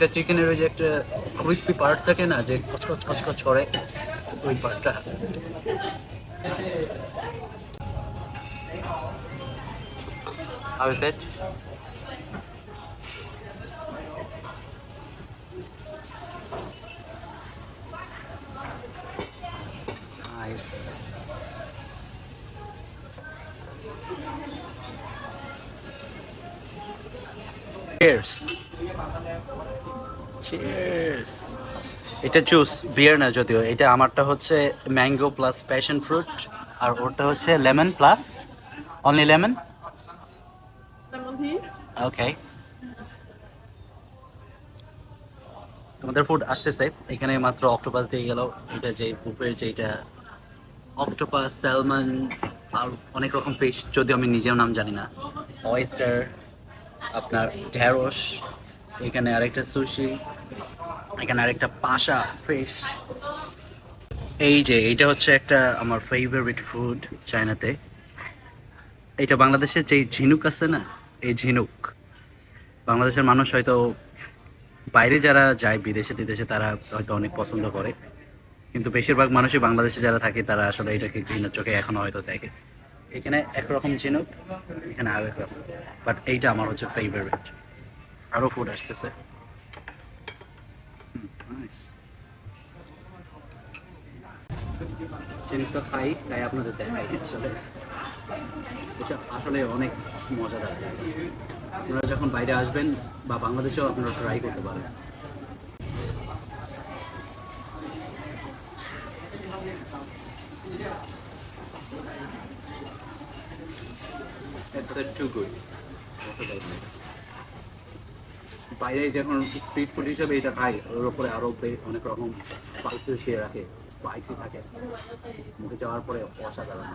একটা চিকেনের ওই যে একটা ক্রিস্পি পার্ট থাকে না, যে কচকচ কচকচ করে, ওই পার্টটা। How is it? Nice. Cheers. Cheers. এটা জুস, বিয়ার না যদিও। এটা আমারটা হচ্ছে ম্যাঙ্গো প্লাস প্যাশন ফ্রুট, আর ওটা হচ্ছে লেমন প্লাস অনলি লেমন। ওকে, তোমাদের ফুড আসতেছে এখানে মাত্র অক্টোপাস দিয়ে গেল। এটা যে বুফের যেটা অক্টোপাস, স্যালমন আর অনেক রকম ফিশ, যদিও আমি নিজেও নাম জানি না। অয়েস্টার, আপনার ঢেঁড়স, এখানে আরেকটা সুশি, এখানে আরেকটা পাশা ফিশ। এই যে এইটা হচ্ছে একটা আমার ফেভারিট ফুড চায়নাতে। এটা বাংলাদেশের যে ঝিনুক আছে না, এই ঝিনুক বাংলাদেশের মানুষ হয়তো বাইরে যারা যায় বিদেশে টিদেশে তারা হয়তো অনেক পছন্দ করে, কিন্তু বেশিরভাগ মানুষই বাংলাদেশে যারা থাকে তারা আসলে এটাকে ঘৃণার চোখে এখনো হয়তো দেখে। এখানে একরকম ঝিনুক, এখানে আরো একরকম, বাট এইটা আমার হচ্ছে ফেভারিট। আরো ফুড আসতেছে। নাইস। ঝিনুকটা খাই, তাই আপনাদের দেখাই। আসলে এটা আসলে অনেক মজাদার। আপনারা যখন বাইরে আসবেন বা বাংলাদেশেও আপনারা ট্রাই করতে পারেন। Too good. বাইরে যখন স্ট্রিট ফুড হিসেবে এটা খাই, ওর উপরে আরো অনেক রকম স্পাইসেস দিয়ে রাখে, স্পাইসি থাকে, মুখে যাওয়ার পরে অসাধারণ।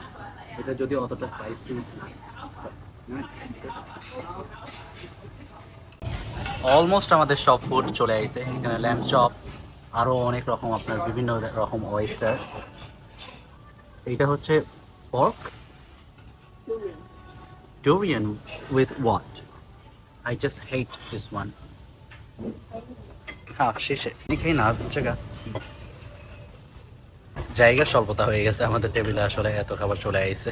এটা যদিও অতটা স্পাইসি না। অলমোস্ট আমাদের সব ফুড চলে আসছে। এখানে ল্যাম্প চপ, আরো অনেক রকম আপনার বিভিন্ন রকম ওয়েস্টার। এইটা হচ্ছে pork Dorian with what? I just hate this one. হ্যাঁ শেষে খেয়ে না জায়গা, জায়গা স্বল্পতা হয়ে গেছে আমাদের টেবিলে, আসলে এত খাবার চলে আইছে।